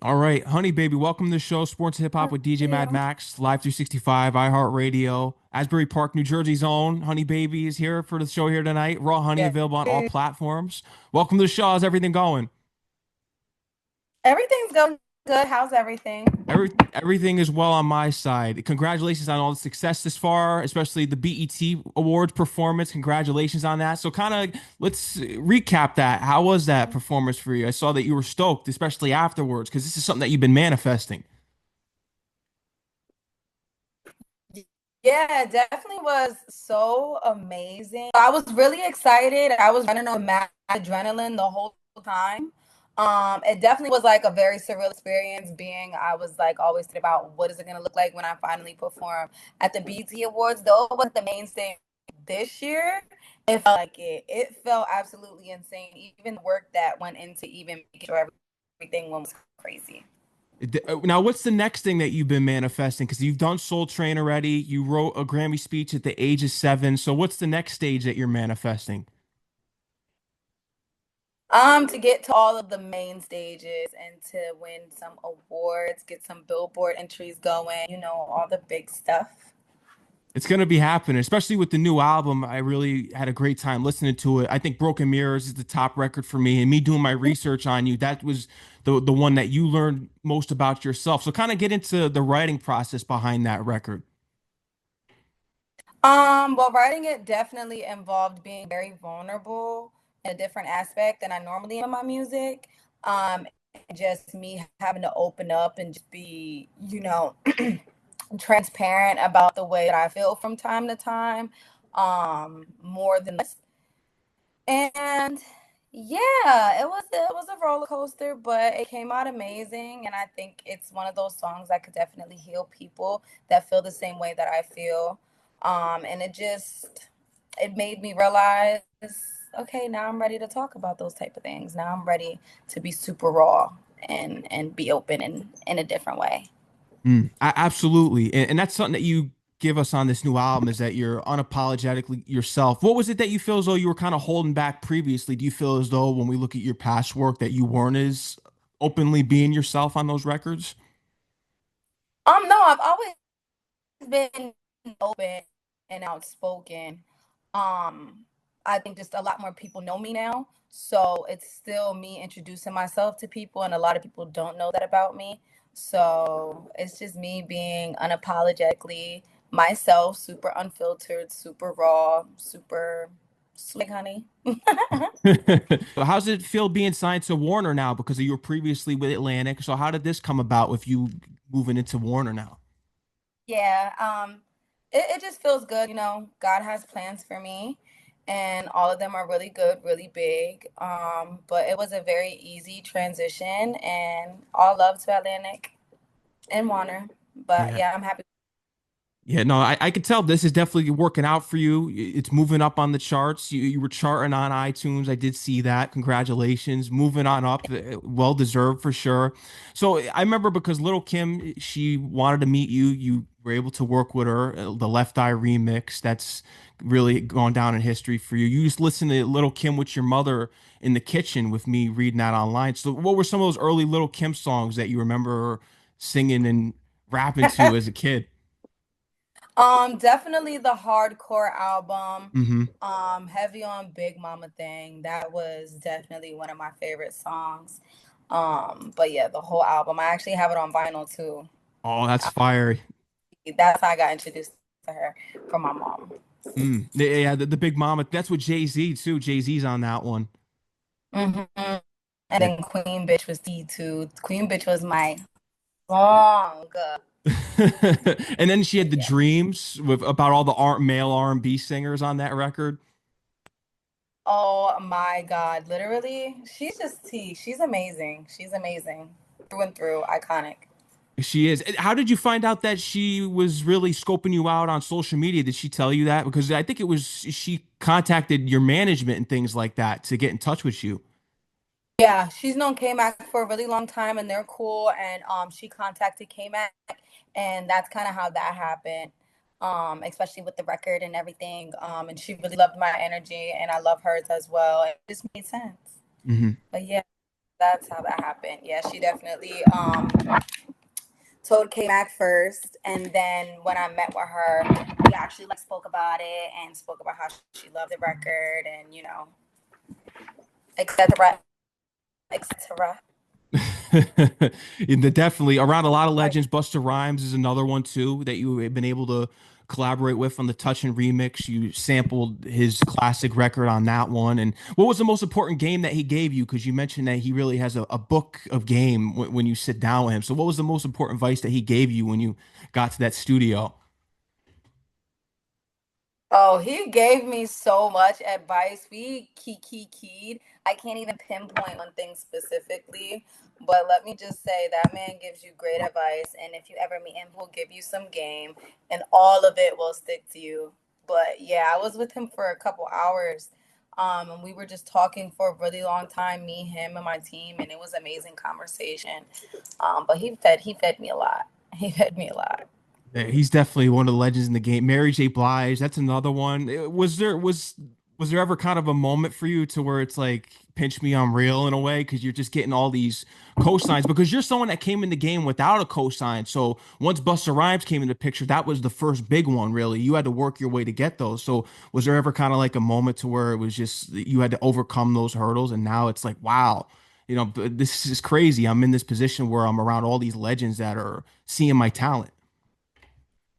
All right, Honey Baby, welcome to the show, Sports Hip Hop with DJ Mad You. Max, Live 365, iHeartRadio, Asbury Park, New Jersey's own. Honey Baby is here for the show here tonight. Raw Honey Yeah. available on all platforms. Welcome to the show. How's everything going? Everything's going good. How's everything? Everything is well on my side. Congratulations on all the success this far, especially the BET Awards performance. Congratulations on that. So, kind of let's recap that. How was that performance for you? I saw that you were stoked, especially afterwards, because this is something that you've been manifesting. Yeah, it definitely was so amazing. I was really excited. I was running on mad adrenaline the whole time. It definitely was like a very surreal experience being I was like always thinking about what is it gonna look like when I finally perform at the BT Awards. Though it was the main stage this year, it felt like it. It felt absolutely insane. Even the work that went into even making sure everything was crazy. Now, what's the next thing that you've been manifesting? Because you've done Soul Train already. You wrote a Grammy speech at the age of 7. So, what's the next stage that you're manifesting? To get to all of the main stages and to win some awards, get some Billboard entries going, all the big stuff. It's going to be happening, especially with the new album. I really had a great time listening to it. I think Broken Mirrors is the top record for me. And me doing my research on you, that was the one that you learned most about yourself. So, kind of get into the writing process behind that record. Well, writing it definitely involved being very vulnerable in a different aspect than I normally am in my music. Just me having to open up and just be, transparent about the way that I feel from time to time, more than less. And yeah, it was a roller coaster, but it came out amazing. And I think it's one of those songs that could definitely heal people that feel the same way that I feel. And it made me realize, okay, now I'm ready to talk about those type of things. Now I'm ready to be super raw and be open in a different way. Absolutely. And that's something that you give us on this new album is that you're unapologetically yourself. What was it that you feel as though you were kind of holding back previously? Do you feel as though when we look at your past work that you weren't as openly being yourself on those records? No, I've always been open and outspoken. Um, I think just a lot more people know me now. So it's still me introducing myself to people, and a lot of people don't know that about me. So it's just me being unapologetically myself, super unfiltered, super raw, super sweet, honey. So how's it feel being signed to Warner now? Because you were previously with Atlantic. So how did this come about with you moving into Warner now? Yeah, it just feels good. God has plans for me, and all of them are really good, really big. But it was a very easy transition, and all love to Atlantic and Warner. But Yeah. yeah, I'm happy. Yeah, no, I could tell this is definitely working out for you. It's moving up on the charts. You were charting on iTunes. I did see that. Congratulations. Moving on up. Well deserved for sure. So I remember because Lil Kim, she wanted to meet you. You were able to work with her. The Left Eye remix. That's really gone down in history for you. You used to listen to Lil Kim with your mother in the kitchen with me reading that online. So what were some of those early Lil Kim songs that you remember singing and rapping to as a kid? Definitely the hardcore album. Hmm. Heavy on Big Mama Thing. That was definitely one of my favorite songs. But yeah, the whole album. I actually have it on vinyl too. Oh, that's fire. That's how I got introduced to her from my mom. Yeah, the Big Mama. That's with Jay-Z too. Jay-Z's on that one. Hmm. And Yeah. then Queen Bitch was D2. Queen Bitch was my song. And then she had the Yeah. Dreams with about all the male R&B singers on that record. Oh my God. Literally, she's just T. She's amazing. She's amazing. Through and through. Iconic. She is. How did you find out that she was really scoping you out on social media? Did she tell you that? Because I think it was she contacted your management and things like that to get in touch with you. Yeah, she's known K-Mac for a really long time and they're cool. And she contacted K-Mac and that's kind of how that happened. Especially with the record and everything. And she really loved my energy and I love hers as well. It just made sense. Hmm. But yeah. that's how that happened. Yeah, she definitely told K Mac first, and then when I met with her, we actually like spoke about it and spoke about how she loved the record and etc. etc. Definitely around a lot of Like, legends. Busta Rhymes is another one too that you have been able to collaborate with on the Touchin remix. You sampled his classic record on that one. And what was the most important game that he gave you? Because you mentioned that he really has a book of game when you sit down with him. So what was the most important advice that he gave you when you got to that studio? oh, he gave me so much advice. We keyed. I can't even pinpoint one thing specifically, but let me just say that man gives you great advice. And if you ever meet him, he'll give you some game, and all of it will stick to you. But yeah, I was with him for a couple hours. And we were just talking for a really long time, me, him, and my team, and it was amazing conversation. But he fed me a lot. He fed me a lot. Yeah, he's definitely one of the legends in the game. Mary J. Blige, that's another one. Was there ever kind of a moment for you to where it's like pinch me, I'm real in a way because you're just getting all these cosigns because you're someone that came in the game without a cosign. So once Busta Rhymes came in the picture, that was the first big one, really. You had to work your way to get those. So was there ever kind of like a moment to where it was just you had to overcome those hurdles, and now it's like, wow, this is crazy. I'm in this position where I'm around all these legends that are seeing my talent.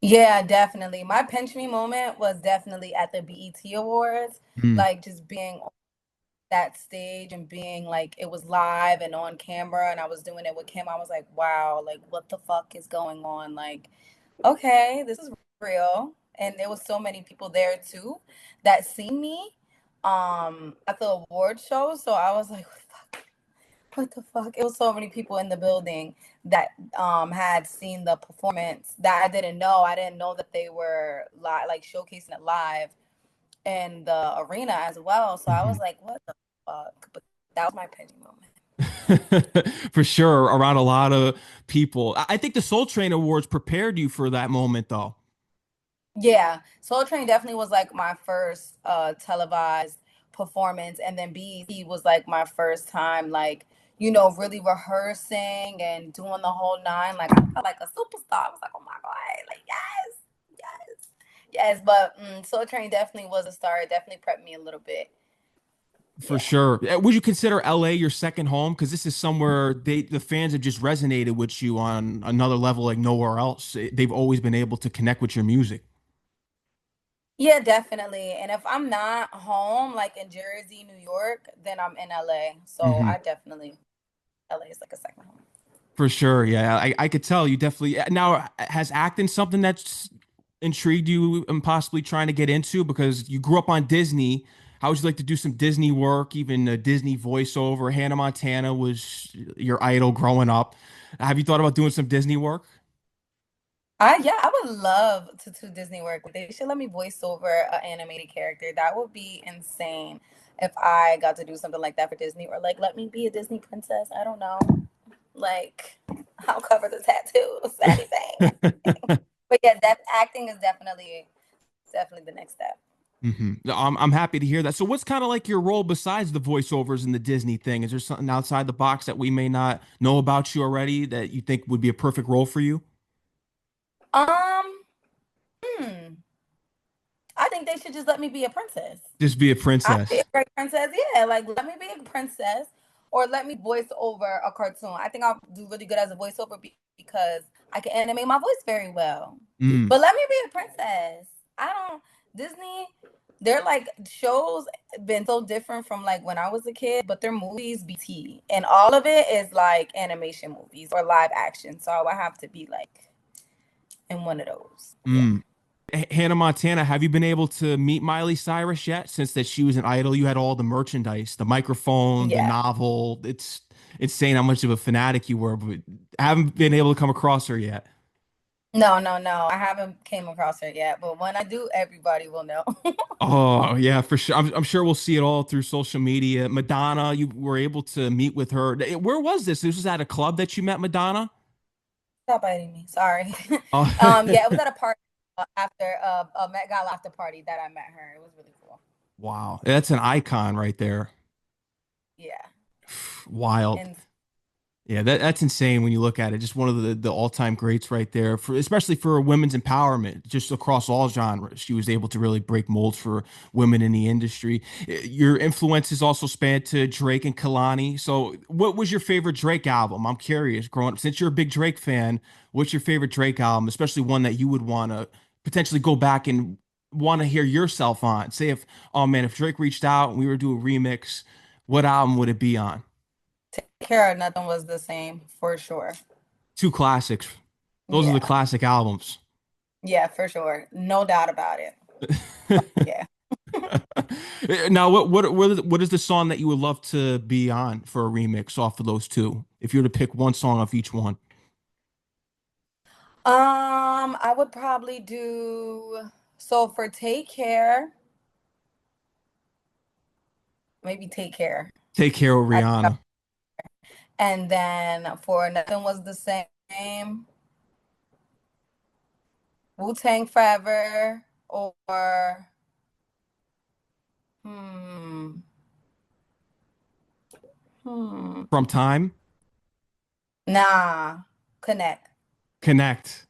Yeah, definitely. My pinch me moment was definitely at the BET Awards, Mm. like just being on that stage and being like it was live and on camera and I was doing it with Kim. I was like, wow, like what the fuck is going on? Like, okay, this is real. And there was so many people there too that seen me at the award show. So I was like, what the fuck? It was so many people in the building that had seen the performance that I didn't know. I didn't know that they were live, like showcasing it live in the arena as well. So I was Mhm. like, what the fuck? But that was my penny moment. For sure, around a lot of people. I think the Soul Train Awards prepared you for that moment, though. Yeah, Soul Train definitely was like my first televised performance, and then BET was like my first time, like really rehearsing and doing the whole nine. Like I felt like a superstar. I was like, oh my god, like yes, yes, yes. But Soul Train definitely was a star. It definitely prepped me a little bit. For Yeah. sure. Would you consider LA your second home? Because this is somewhere the fans have just resonated with you on another level like nowhere else. They've always been able to connect with your music. Yeah, definitely. And if I'm not home, like in Jersey, New York, then I'm in LA. So Hmm. I definitely LA is like a second home. For sure. Yeah, I could tell you definitely. Now, has acting something that's intrigued you and possibly trying to get into? Because you grew up on Disney. How would you like to do some Disney work, even a Disney voiceover? Hannah Montana was your idol growing up. Have you thought about doing some Disney work? I would love to do Disney work. They should let me voice over an animated character. That would be insane if I got to do something like that for Disney, or like let me be a Disney princess. I don't know. Like I'll cover the tattoos, anything. But yeah, that acting is definitely the next step. I'm happy to hear that. So, what's kind of like your role besides the voiceovers in the Disney thing? Is there something outside the box that we may not know about you already that you think would be a perfect role for you? Um, hmm. I think they should just let me be a princess. Just be a I'd be a princess. great princess. Yeah, like let me be a princess or let me voice over a cartoon. I think I'll do really good as a voiceover because I can animate my voice very well. Mm. But let me be a princess. I don't Disney, their like shows been so different from like when I was a kid, but their movies BT and all of it is like animation movies or live action. So I have to be like in one of those. Yeah. Mm. Hannah Montana, have you been able to meet Miley Cyrus yet? Since that she was an idol, you had all the merchandise, the microphone, the Yeah. novel. It's insane how much of a fanatic you were, but I haven't been able to come across her yet. No, no, no. I haven't came across her yet, but when I do, everybody will know. Oh yeah, for sure. I'm sure we'll see it all through social media. Madonna, you were able to meet with her. Where was this? This was at a club that you met Madonna? Stop biting me. Sorry. Oh, Yeah, it was at a party after a Met Gala after party that I met her. It was really cool. wow. That's an icon right there. Yeah. Wild. And Yeah, that's insane when you look at it. Just one of the all-time greats right there for especially for women's empowerment, just across all genres. She was able to really break molds for women in the industry. Your influences also spanned to Drake and Kalani. So, what was your favorite Drake album? I'm curious, growing up, since you're a big Drake fan, what's your favorite Drake album, especially one that you would want to potentially go back and want to hear yourself on? Say if, oh man, if Drake reached out and we were to do a remix, what album would it be on? Take Care of Nothing was the same for sure. Two classics. Those are the Yeah. classic albums. Yeah, for sure. No doubt about it. Yeah. Now, what is the song that you would love to be on for a remix off of those two? If you were to pick one song off each one, I would probably do so for Take Care, maybe Take Care. Take Care of I, Rihanna. and then for Nothing Was the Same, Wu-Tang Forever, or hmm, hmm. From Time, Nah, Connect. Connect.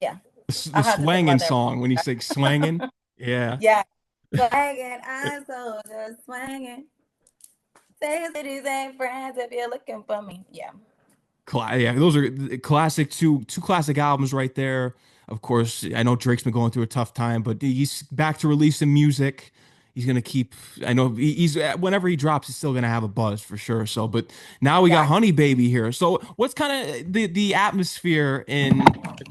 Yeah. The I had to think swanging about that. song when you say swanging. Yeah. Yeah. Swanging, I'm so just swanging. Say cities ain't friends if you're looking for me. Yeah. Yeah, those are classic two classic albums right there. Of course, I know Drake's been going through a tough time, but he's back to releasing music. He's gonna keep. I know he's whenever he drops, he's still gonna have a buzz for sure. So, but now we got Exactly. Honey Baby here. So, what's kind of the atmosphere in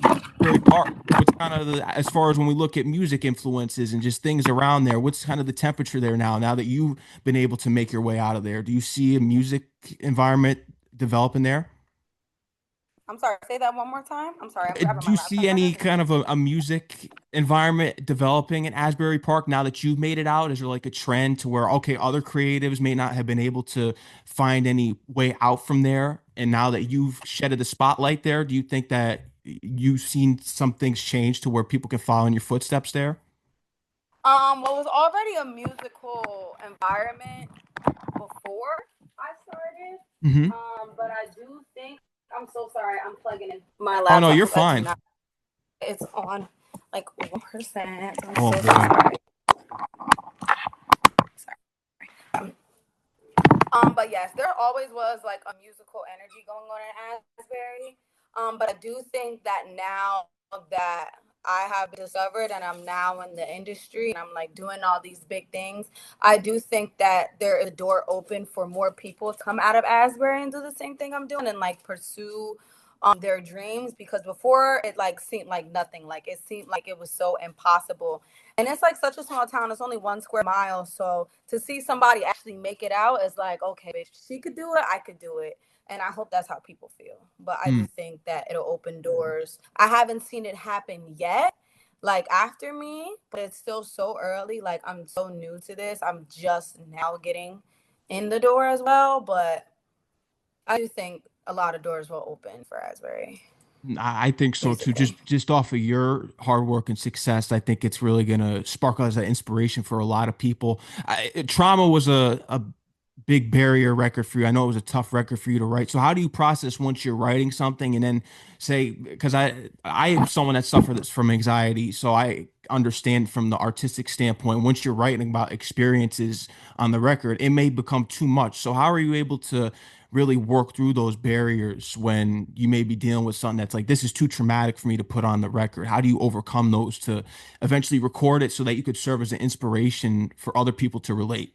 Asbury Park? What's kind of as far as when we look at music influences and just things around there? What's kind of the temperature there now? Now that you've been able to make your way out of there, do you see a music environment developing there? I'm sorry. Say that one more time. I'm sorry. I'm grabbing Do my you see laptop. I any didn't kind of a music environment developing in Asbury Park now that you've made it out? Is there like a trend to where, okay, other creatives may not have been able to find any way out from there? And now that you've shedded the spotlight there, do you think that you've seen some things change to where people can follow in your footsteps there? Well, it was already a musical environment before I started. Hmm. But I do think I'm so sorry. I'm plugging in my Oh no, laptop you're because I do fine. not. It's on like 1%. I'm Oh so boy. sorry. Sorry. But yes, there always was like a musical energy going on in Asbury. But I do think that now that I have discovered and I'm now in the industry and I'm like doing all these big things, I do think that there is a door open for more people to come out of Asbury and do the same thing I'm doing and like pursue their dreams because before it like seemed like nothing, like it seemed like it was so impossible, and it's like such a small town. It's only 1 square mile. So to see somebody actually make it out is like, okay, bitch, she could do it, I could do it. And I hope that's how people feel. But I do Mm. think that it'll open doors. I haven't seen it happen yet, like after me, but it's still so early. Like I'm so new to this. I'm just now getting in the door as well. But I do think a lot of doors will open for Asbury I think so too. musically. Just off of your hard work and success, I think it's really gonna spark as an inspiration for a lot of people. Trauma was a big barrier record for you. I know it was a tough record for you to write. So how do you process once you're writing something and then say, because I am someone that suffers from anxiety, so I understand from the artistic standpoint, once you're writing about experiences on the record, it may become too much. So how are you able to really work through those barriers when you may be dealing with something that's like, this is too traumatic for me to put on the record? How do you overcome those to eventually record it so that you could serve as an inspiration for other people to relate?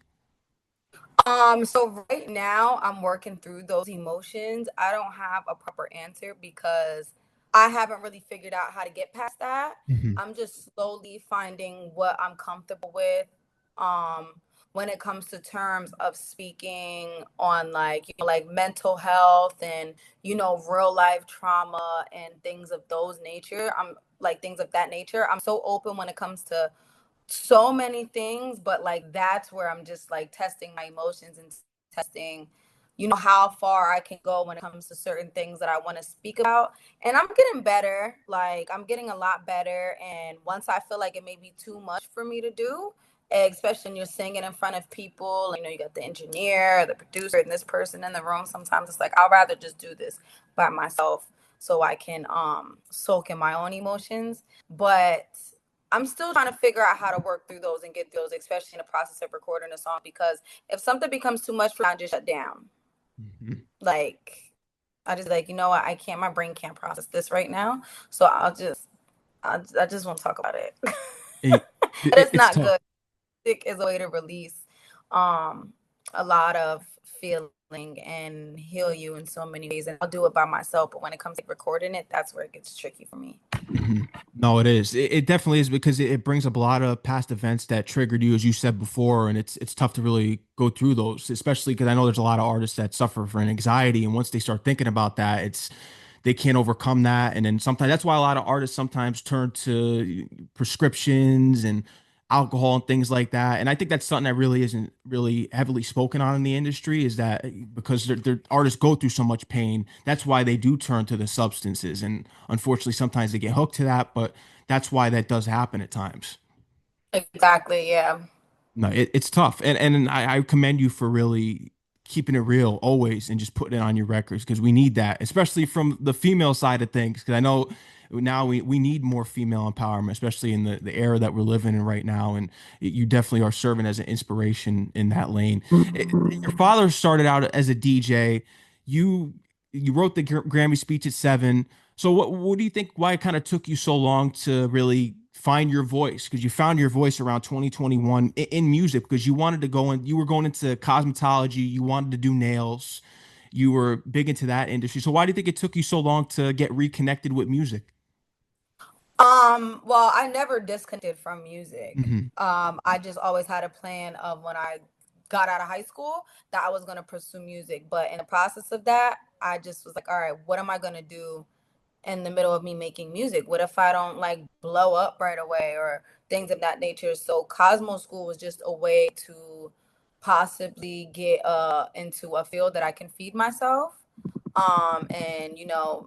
So right now I'm working through those emotions. I don't have a proper answer because I haven't really figured out how to get past that. Mhm. I'm just slowly finding what I'm comfortable with. Um, when it comes to terms of speaking on like, like mental health and, real life trauma and things of those nature. I'm like things of that nature. I'm so open when it comes to so many things, but like that's where I'm just like testing my emotions and testing, how far I can go when it comes to certain things that I want to speak about. And I'm getting better. Like I'm getting a lot better. And once I feel like it may be too much for me to do, especially when you're singing in front of people. You got the engineer, the producer, and this person in the room. Sometimes it's like I'd rather just do this by myself so I can soak in my own emotions. But I'm still trying to figure out how to work through those and get those, especially in the process of recording a song. Because if something becomes too much for me, I just shut down. Mhm. Like I just like, what, I can't, my brain can't process this right now. So I just won't talk about it. It, It's it's not tough. good. Music is a way to release um a lot of feeling and heal you in so many ways. And I'll do it by myself, but when it comes to recording it, that's where it gets tricky for me. Mhm. No, it is. It definitely is because it brings up a lot of past events that triggered you, as you said before, and it's tough to really go through those, especially because I know there's a lot of artists that suffer from anxiety, and once they start thinking about that, it's they can't overcome that, and then sometimes that's why a lot of artists sometimes turn to prescriptions and alcohol and things like that. And I think that's something that really isn't really heavily spoken on in the industry is that because their artists go through so much pain, that's why they do turn to the substances. And unfortunately, sometimes they get hooked to that, but that's why that does happen at times. Exactly, yeah. No, it's tough, and I commend you for really keeping it real always and just putting it on your records because we need that, especially from the female side of things. Because I know now we need more female empowerment, especially in the era that we're living in right now. And you definitely are serving as an inspiration in that lane. Your father started out as a DJ. You you wrote the Grammy speech at 7. So what do you think? Why it kind of took you so long to really find your voice? Because you found your voice around 2021 in music because you wanted to go in. You were going into cosmetology. You wanted to do nails. You were big into that industry. So why do you think it took you so long to get reconnected with music? Well, I never disconnected from music. Hmm. I just always had a plan of when I got out of high school that I was gonna pursue music. But in the process of that, I just was like, all right, what am I gonna do in the middle of me making music? What if I don't like blow up right away or things of that nature? So Cosmo School was just a way to possibly get into a field that I can feed myself and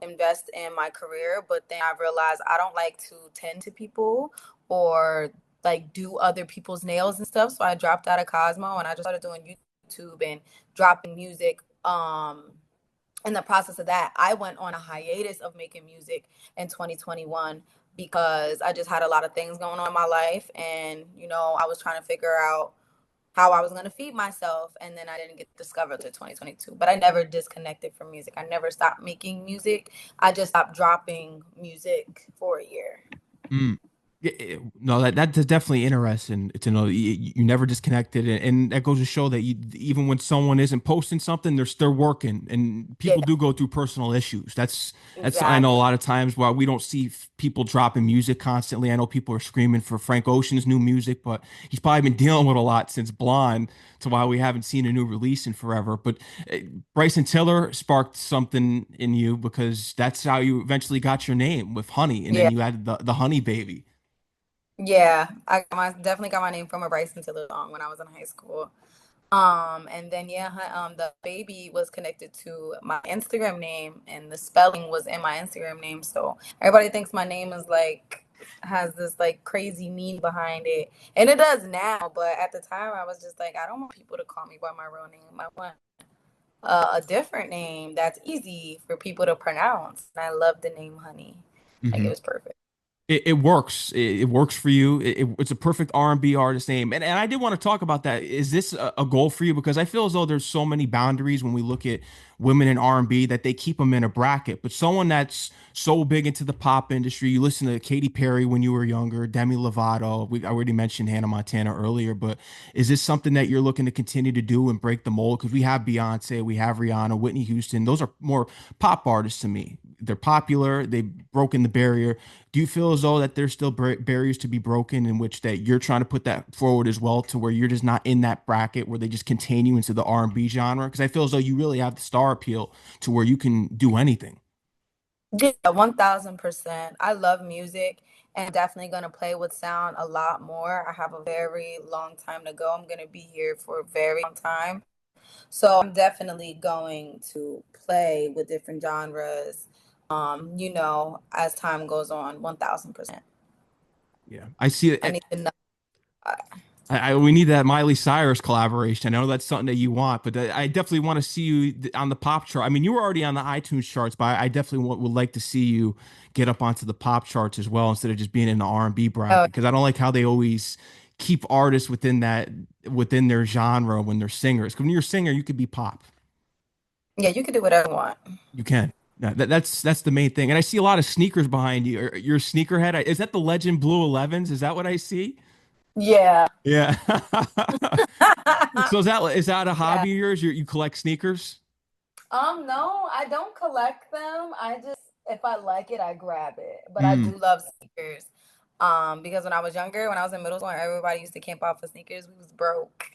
invest in my career. But then I realized I don't like to tend to people or like do other people's nails and stuff. So I dropped out of Cosmo and I just started doing YouTube and dropping music. In the process of that, I went on a hiatus of making music in 2021 because I just had a lot of things going on in my life. And, I was trying to figure out how I was going to feed myself. And then I didn't get discovered to 2022. But I never disconnected from music. I never stopped making music. I just stopped dropping music for a year. No, that's definitely interesting to know you never disconnected, and that goes to show that even when someone isn't posting something, they're working, and Yeah, people do go through personal issues. That's I know a exactly. lot of times while we don't see people dropping music constantly. I know people are screaming for Frank Ocean's new music, but he's probably been dealing with a lot since Blonde, to why we haven't seen a new release in forever. But uh, Bryson Tiller sparked something in you because that's how you eventually got your name with Honey, and then Yeah. you added the Honey Baby. Yeah. Definitely got my name from a Bryson Tiller song when I was in high school. And then yeah, the baby was connected to my Instagram name, and the spelling was in my Instagram name. So everybody thinks my name is like has this like crazy meaning behind it, and it does now. But at the time, I was just like, I don't want people to call me by my real name. I want a different name that's easy for people to pronounce. And I love the name Honey. Like it Mhm. was perfect. It works. It works for you. It's a perfect R&B artist name. And I did want to talk about that. Is this a goal for you? Because I feel as though there's so many boundaries when we look at women in R&B that they keep them in a bracket. But someone that's so big into the pop industry, you listen to Katy Perry when you were younger, Demi Lovato. I already mentioned Hannah Montana earlier, but is this something that you're looking to continue to do and break the mold? Because we have Beyonce, we have Rihanna, Whitney Houston. Those are more pop artists to me. They're popular. They've broken the barrier. Do you feel as though that there's still barriers to be broken in which that you're trying to put that forward as well to where you're just not in that bracket where they just continue into the R&B genre? Because I feel as though you really have the star appeal to where you can do anything. Yeah, 1000%. I love music and definitely going to play with sound a lot more. I have a very long time to go. I'm going to be here for a very long time. So I'm definitely going to play with different genres, as time goes on, 1000%. Yeah, I see I it. need to know. We need that Miley Cyrus collaboration. I know that's something that you want, but I definitely want to see you on the pop chart. I mean, you were already on the iTunes charts, but I definitely would like to see you get up onto the pop charts as well instead of just being in the R&B Oh, bracket. Because I don't like how they always keep artists within their genre when they're singers. 'Cause when you're a singer, you could be pop. yeah, you can do whatever you want. You can. That's the main thing. And I see a lot of sneakers behind you. You're a sneakerhead. Is that the Legend Blue 11s? Is that what I see? Yeah. Yeah. So is that a Yeah. hobby of yours? You collect sneakers? No, I don't collect them. I just, if I like it, I grab it. But I Mm. do love sneakers. Because when I was younger, when I was in middle school and everybody used to camp out for sneakers, we was broke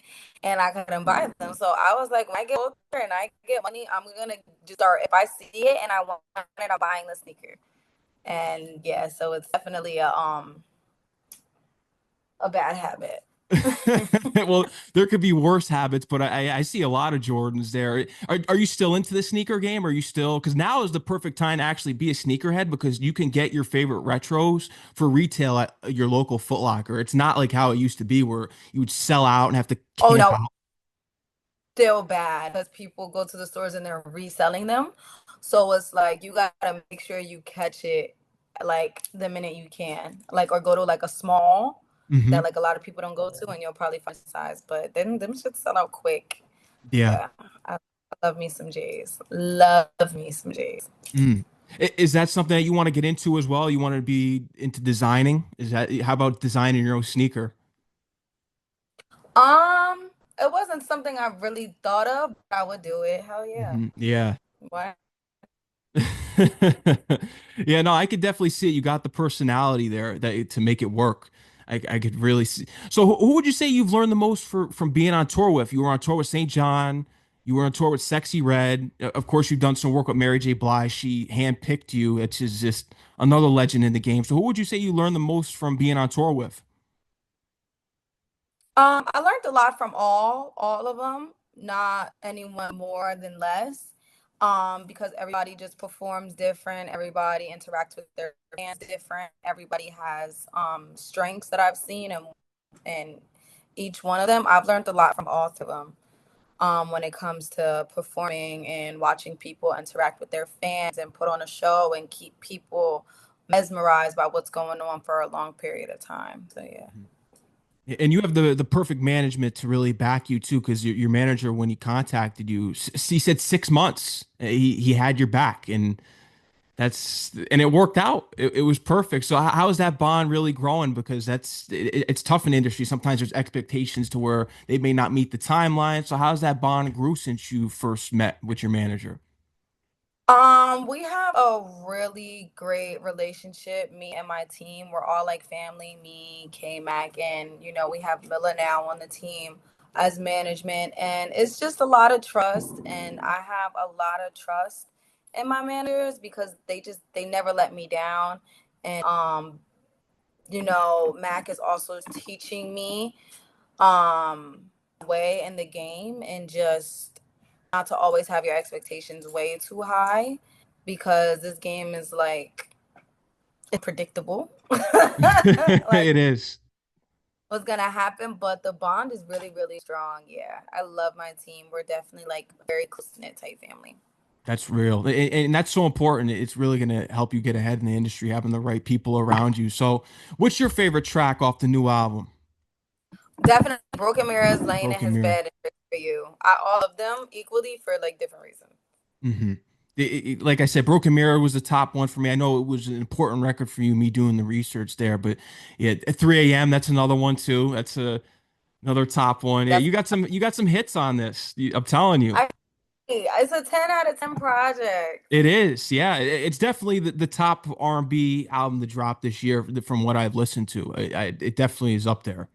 and I couldn't buy them. So I was like, when I get older and I get money, I'm gonna just start, if I see it and I want it, I'm buying the sneaker. And yeah, so it's definitely a bad habit. Well, there could be worse habits, but I see a lot of Jordans there. Are you still into the sneaker game? Are you still, because now is the perfect time to actually be a sneakerhead because you can get your favorite retros for retail at your local Foot Locker. It's not like how it used to be where you would sell out and have to Oh camp no, out. still bad because people go to the stores and they're reselling them. So it's like you gotta make sure you catch it like the minute you can, like or go to like a small that Hmm. like a lot of people don't go to, and you'll probably find size. But then them should sell out quick. Yeah. Yeah, I love me some J's. Love me some J's. Mm. Is that something that you want to get into as well? You want to be into designing? Is that how about designing your own sneaker? Um, it wasn't something I really thought of, but I would do it. Hell yeah. Yeah. Why? Yeah, no, I could definitely see it. You got the personality there that to make it work. I could really see. So, who would you say you've learned the most from being on tour with? You were on tour with St. John. You were on tour with Sexy Red. Of course, you've done some work with Mary J. Blige. She handpicked you. It's just another legend in the game. So, who would you say you learned the most from being on tour with? I learned a lot from all of them, not anyone more than less. Because everybody just performs different, everybody interacts with their fans different, everybody has strengths that I've seen and each one of them. I've learned a lot from all of them. When it comes to performing and watching people interact with their fans and put on a show and keep people mesmerized by what's going on for a long period of time. So yeah. And you have the perfect management to really back you too, because your manager, when he contacted you, he said 6 months. He had your back, and it worked out. It was perfect. So how is that bond really growing? Because it's tough in the industry. Sometimes there's expectations to where they may not meet the timeline. So how's that bond grew since you first met with your manager? We have a really great relationship. Me and my team, we're all like family. Me, K Mac, and we have Mila now on the team as management, and it's just a lot of trust. And I have a lot of trust in my managers because they never let me down. And Mac is also teaching me way in the game and just not to always have your expectations way too high because this game is like unpredictable. Like It is. what's gonna happen, but the bond is really, really strong. Yeah. I love my team. We're definitely like a very close knit type family. That's real. And that's so important. It's really going to help you get ahead in the industry, having the right people around you. So, what's your favorite track off the new album? Definitely Broken Mirrors laying in Broken his Mirror. bed is for you. I all of them equally for like different reasons. Hmm. Like I said, Broken Mirror was the top one for me. I know it was an important record for you, me doing the research there, but yeah, at 3 a.m. That's another one too. That's another top one. Yeah, That's you got some hits on this. I'm telling you, I it's a 10 out of 10 project. it is. Yeah, it's definitely the top R&B album to drop this year from what I've listened to. It definitely is up there.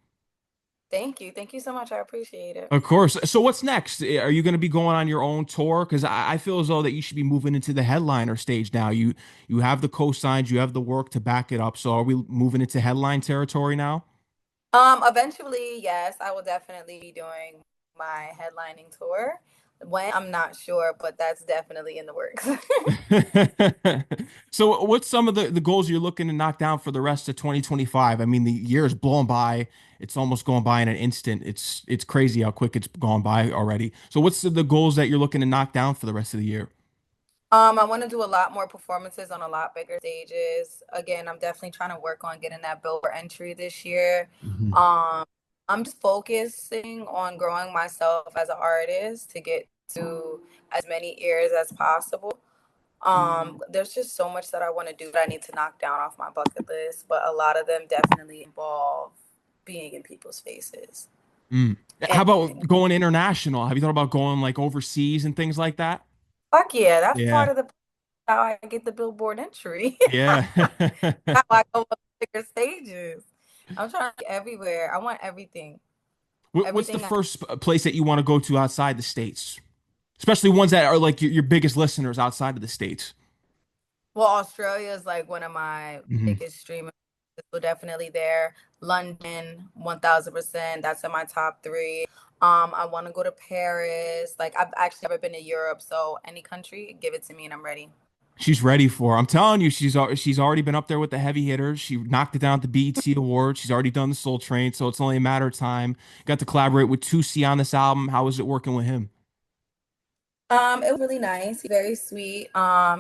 Thank you. Thank you so much. I appreciate it. Of course. So what's next? Are you going to be going on your own tour? Because I feel as though that you should be moving into the headliner stage now. You have the cosigns, you have the work to back it up. So are we moving into headline territory now? Eventually, yes, I will definitely be doing my headlining tour. When, I'm not sure, but that's definitely in the works. So what's some of the goals you're looking to knock down for the rest of 2025? I mean, the year is blown by. It's almost going by in an instant. It's crazy how quick it's gone by already. So what's the goals that you're looking to knock down for the rest of the year? I want to do a lot more performances on a lot bigger stages. Again, I'm definitely trying to work on getting that Billboard entry this year. Mhm. Um, I'm just focusing on growing myself as an artist to get to as many ears as possible. There's just so much that I want to do that I need to knock down off my bucket list, but a lot of them definitely involve being in people's faces. Mm. And How about going international? Have you thought about going like overseas and things like that? fuck yeah, that's part Yeah. of the how I get the Billboard entry. Yeah. How I go on bigger stages. I'm trying to get everywhere. I want everything. What's the Everything. first place that you want to go to outside the States? Especially ones that are like your biggest listeners outside of the States. Well, Australia is like one of my Hmm. biggest streamers. So definitely there. London, 1000%. That's in my top three. I want to go to Paris. Like I've actually never been to Europe, so any country, give it to me and I'm ready. She's ready for. I'm telling you, she's already been up there with the heavy hitters. She knocked it down at the BET Awards. She's already done the Soul Train, so it's only a matter of time. Got to collaborate with 2C on this album. How was it working with him? It was really nice. Very sweet.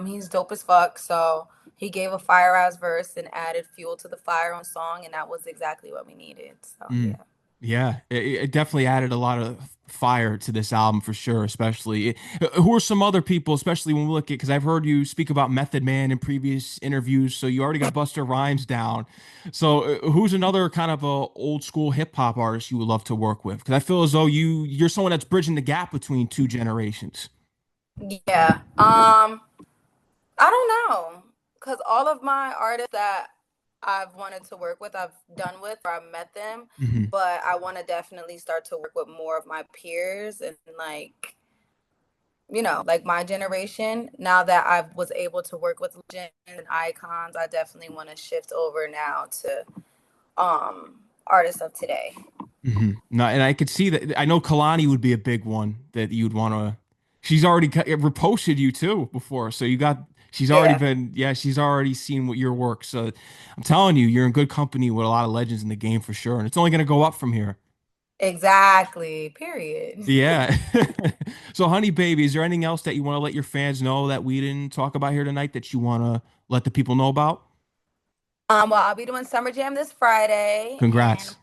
He's dope as fuck. So he gave a fire ass verse and added fuel to the fire on the song, and that was exactly what we needed. So Mm. yeah. Yeah, it definitely added a lot of fire to this album for sure, especially. Who are some other people, especially when we look at, because I've heard you speak about Method Man in previous interviews, so you already got Busta Rhymes down. So who's another kind of a old school hip hop artist you would love to work with? Because I feel as though you're someone that's bridging the gap between two generations. Yeah. I don't know. Because all of my artists that I've wanted to work with, I've done with or I've met them. Hmm. But I want to definitely start to work with more of my peers and like my generation. Now that I was able to work with legends and icons, I definitely want to shift over now to artists of today. Hmm. No, and I could see that. I know Kalani would be a big one that you'd want to. She's already reposted you too before, so you got. She's already Yeah, been. Yeah, she's already seen what your work. So I'm telling you, you're in good company with a lot of legends in the game for sure, and it's only gonna go up from here. exactly. Period. Yeah. So, Honey Baby, is there anything else that you want to let your fans know that we didn't talk about here tonight that you want to let the people know about? Well, I'll be doing Summer Jam this Friday, and Congrats.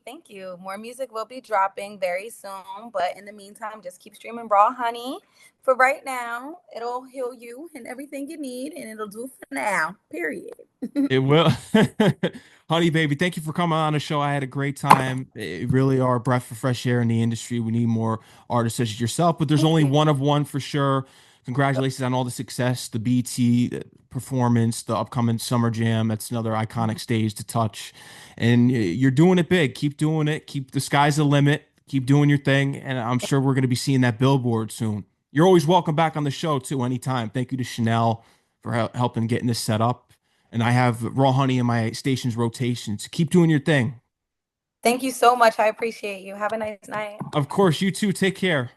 thank you. More music will be dropping very soon, but in the meantime, just keep streaming Raw Honey. For right now, it'll heal you and everything you need, and it'll do for now. Period. It will. Honey Baby, thank you for coming on the show. I had a great time. It really are a breath of fresh air in the industry. We need more artists such as yourself, but there's Thank only you. one of one for sure. Congratulations on all the success, the BT performance, the upcoming Summer Jam. That's another iconic stage to touch. And you're doing it big. Keep doing it. Keep the sky's the limit. Keep doing your thing. And I'm sure we're going to be seeing that billboard soon. You're always welcome back on the show too, anytime. Thank you to Chanel for helping getting this set up. And I have raw honey in my station's rotations. Keep doing your thing. Thank you so much. I appreciate you. Have a nice night. Of course, you too. Take care.